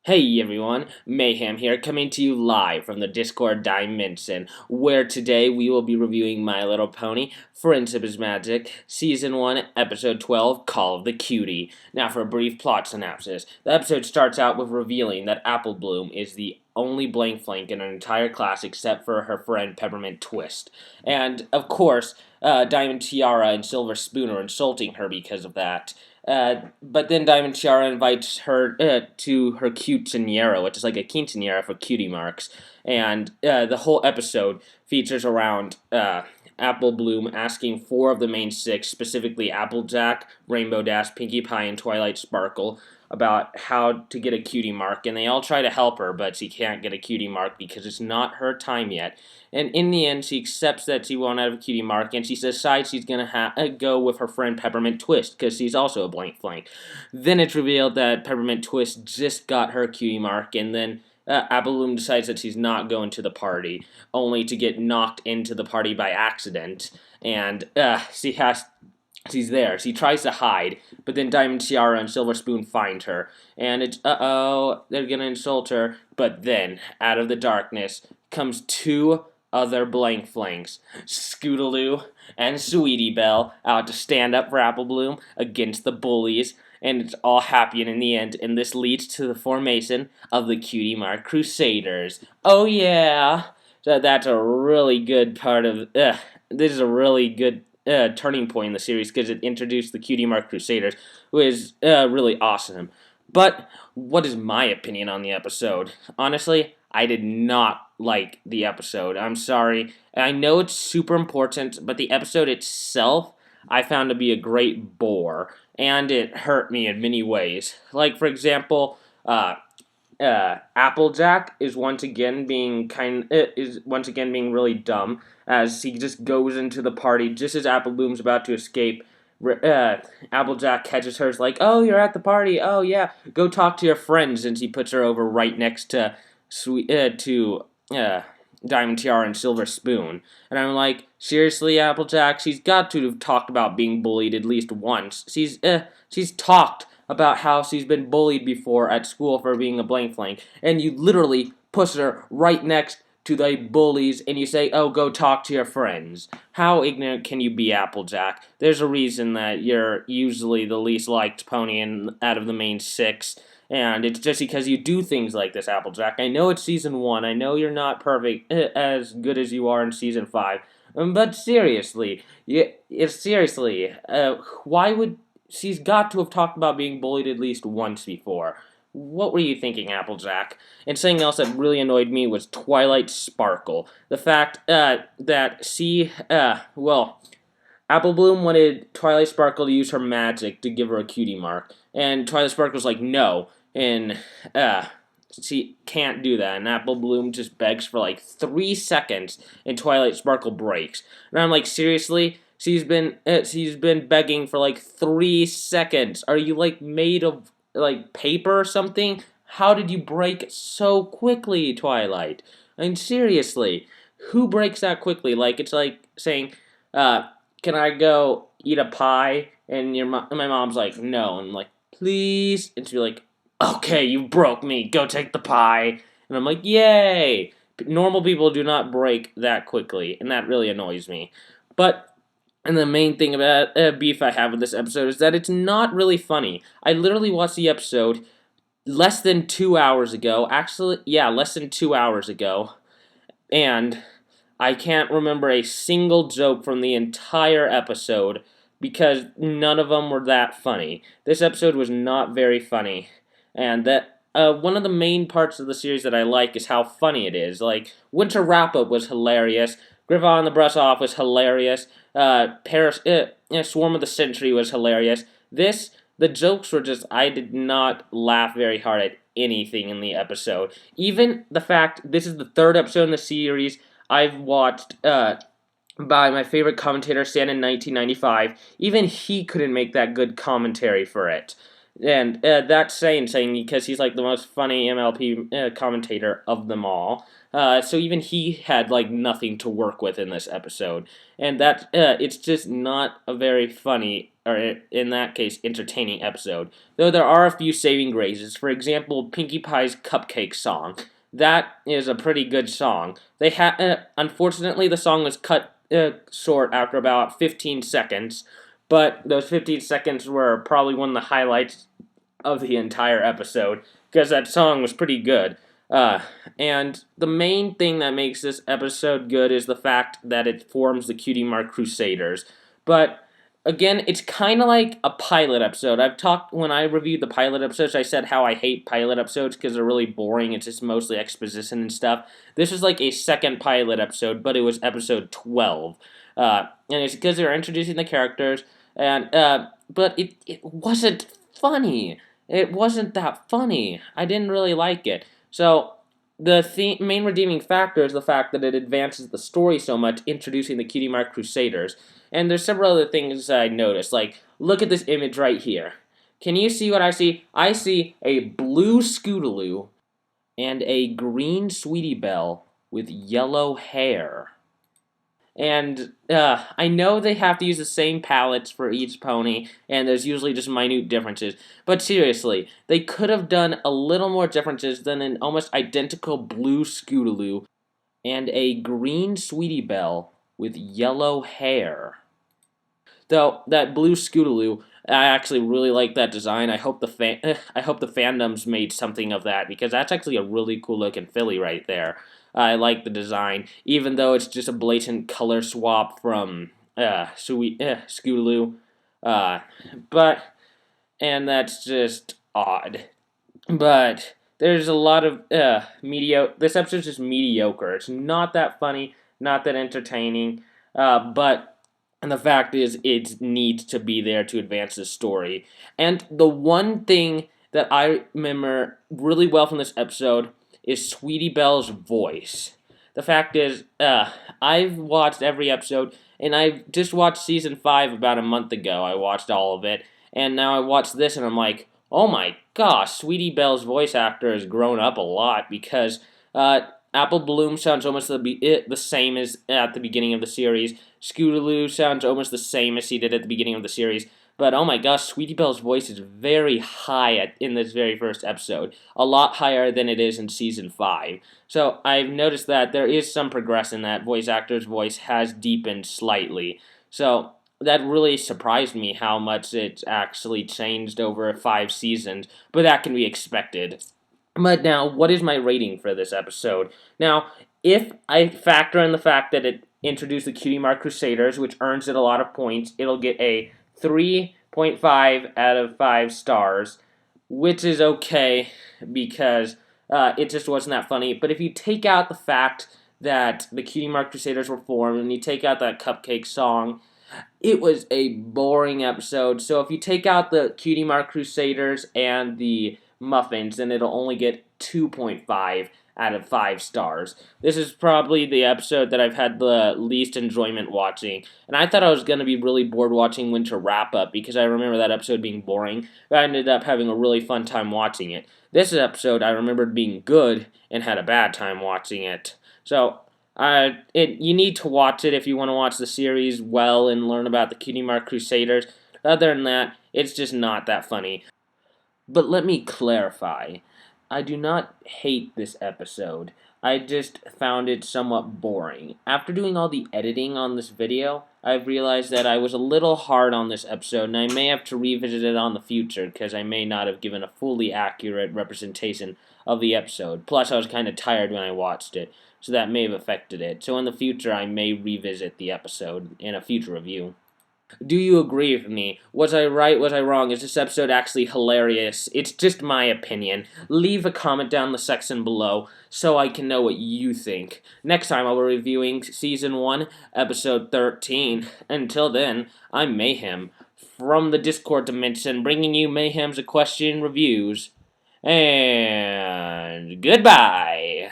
Hey everyone, Mayhem here, coming to you live from the Discord dimension, where today we will be reviewing My Little Pony, Friendship is Magic, Season 1, Episode 12, Call of the Cutie. Now for a brief plot synopsis. The episode starts out with revealing that Apple Bloom is the only blank flank in an entire class except for her friend Peppermint Twist. And, of course, Diamond Tiara and Silver Spoon are insulting her because of that. But then Diamond Tiara invites her to her quinceanera, which is like a quinceanera for cutie marks. And the whole episode features around Apple Bloom asking four of the main six, specifically Applejack, Rainbow Dash, Pinkie Pie, and Twilight Sparkle, about how to get a cutie mark. And they all try to help her, but she can't get a cutie mark because it's not her time yet. And in the end, she accepts that she won't have a cutie mark, and she decides she's going to go with her friend Peppermint Twist, because she's also a blank flank. Then it's revealed that Peppermint Twist just got her cutie mark, and then Apple Bloom decides that she's not going to the party, only to get knocked into the party by accident, and she's there. She tries to hide, but then Diamond Tiara and Silver Spoon find her, and it's, they're gonna insult her, but then, out of the darkness, comes two other blank flanks, Scootaloo and Sweetie Belle, out to stand up for Apple Bloom against the bullies, and it's all happy in the end, and this leads to the formation of the Cutie Mark Crusaders. Oh yeah! So that's a really good part of, this is a really good turning point in the series because it introduced the Cutie Mark Crusaders, who is really awesome. But what is my opinion on the episode? Honestly, I did not like the episode. I'm sorry. I know it's super important, but the episode itself I found to be a great bore, and it hurt me in many ways. Like, for example, Applejack is once again being really dumb as he just goes into the party just as Apple Bloom's about to escape. Applejack catches her, is like, "Oh, you're at the party. Oh yeah, go talk to your friends." And he puts her over right next to Diamond Tiara and Silver Spoon. And I'm like, seriously, Applejack? She's got to have talked about being bullied at least once. She's talked about how she's been bullied before at school for being a blank flank, and you literally push her right next to the bullies, and you say, "Oh, go talk to your friends." How ignorant can you be, Applejack? There's a reason that you're usually the least liked pony out of the main six, and it's just because you do things like this, Applejack. I know it's Season 1, I know you're not perfect, as good as you are in Season 5, but seriously, why would... She's got to have talked about being bullied at least once before. What were you thinking, Applejack? And something else that really annoyed me was Twilight Sparkle. The fact that Apple Bloom wanted Twilight Sparkle to use her magic to give her a cutie mark. And Twilight Sparkle's like, no. And, she can't do that. And Apple Bloom just begs for like 3 seconds, and Twilight Sparkle breaks. And I'm like, seriously? She's been begging for like 3 seconds. Are you like made of like paper or something? How did you break so quickly, Twilight? I mean, seriously, who breaks that quickly? Like, it's like saying, can I go eat a pie? And my mom's like, no. And I'm like, please. And she's like, okay, you broke me. Go take the pie. And I'm like, yay. Normal people do not break that quickly, and that really annoys me. And the main thing about beef I have with this episode is that it's not really funny. I literally watched the episode less than 2 hours ago. Actually, yeah, less than 2 hours ago. And I can't remember a single joke from the entire episode because none of them were that funny. This episode was not very funny. And that one of the main parts of the series that I like is how funny it is. Like, Winter Wrap-Up was hilarious. Griffon and the Brush Off was hilarious. Swarm of the Century was hilarious. The jokes were just, I did not laugh very hard at anything in the episode. Even the fact, this is the third episode in the series I've watched by my favorite commentator, Stan in 1995. Even he couldn't make that good commentary for it. And that's saying because he's like the most funny MLP commentator of them all. So even he had like nothing to work with in this episode, and that it's just not a very funny or in that case, entertaining episode. Though there are a few saving graces. For example, Pinkie Pie's Cupcake song. That is a pretty good song. Unfortunately, the song was cut short after about 15 seconds, but those 15 seconds were probably one of the highlights of the entire episode, because that song was pretty good. And the main thing that makes this episode good is the fact that it forms the Cutie Mark Crusaders. But again, it's kind of like a pilot episode. When I reviewed the pilot episodes, I said how I hate pilot episodes because they're really boring. It's just mostly exposition and stuff. This is like a second pilot episode, but it was episode 12. And it's because they're introducing the characters, but it wasn't funny. It wasn't that funny. I didn't really like it. So, the main redeeming factor is the fact that it advances the story so much, introducing the Cutie Mark Crusaders. And there's several other things I noticed, like, look at this image right here. Can you see what I see? I see a blue Scootaloo and a green Sweetie Belle with yellow hair. And I know they have to use the same palettes for each pony, and there's usually just minute differences. But seriously, they could have done a little more differences than an almost identical blue Scootaloo and a green Sweetie Belle with yellow hair. Though that blue Scootaloo, I actually really like that design. I hope the fandoms made something of that, because that's actually a really cool looking filly right there. I like the design, even though it's just a blatant color swap from Scootaloo. And that's just odd. But there's a lot of mediocre. This episode's just mediocre. It's not that funny, not that entertaining. But the fact is, it needs to be there to advance the story. And the one thing that I remember really well from this episode is Sweetie Belle's voice. The fact is, I've watched every episode, and I've just watched season 5 about a month ago. I watched all of it, and now I watched this, and I'm like, oh my gosh, Sweetie Belle's voice actor has grown up a lot, because Apple Bloom sounds almost the same as at the beginning of the series. Scootaloo sounds almost the same as he did at the beginning of the series. But oh my gosh, Sweetie Belle's voice is very high in this very first episode. A lot higher than it is in season 5. So I've noticed that there is some progression. That voice actor's voice has deepened slightly. So that really surprised me how much it's actually changed over 5 seasons. But that can be expected. But now, what is my rating for this episode? Now, if I factor in the fact that it introduced the Cutie Mark Crusaders, which earns it a lot of points, it'll get a 3.5 out of 5 stars, which is okay because it just wasn't that funny. But if you take out the fact that the Cutie Mark Crusaders were formed and you take out that Cupcake song, it was a boring episode. So if you take out the Cutie Mark Crusaders and the muffins, then it'll only get 2.5 out of 5 stars. This is probably the episode that I've had the least enjoyment watching, and I thought I was going to be really bored watching Winter Wrap Up because I remember that episode being boring, but I ended up having a really fun time watching it. This episode I remembered being good and had a bad time watching it. So you need to watch it if you want to watch the series well and learn about the Cutie Mark Crusaders. Other than that, it's just not that funny. But let me clarify. I do not hate this episode. I just found it somewhat boring. After doing all the editing on this video, I've realized that I was a little hard on this episode, and I may have to revisit it on the future, because I may not have given a fully accurate representation of the episode. Plus, I was kind of tired when I watched it, so that may have affected it. So in the future, I may revisit the episode in a future review. Do you agree with me? Was I right? Was I wrong? Is this episode actually hilarious? It's just my opinion. Leave a comment down in the section below so I can know what you think. Next time I'll be reviewing Season 1, Episode 13. Until then, I'm Mayhem, from the Discord dimension, bringing you Mayhem's Equestrian reviews. And goodbye!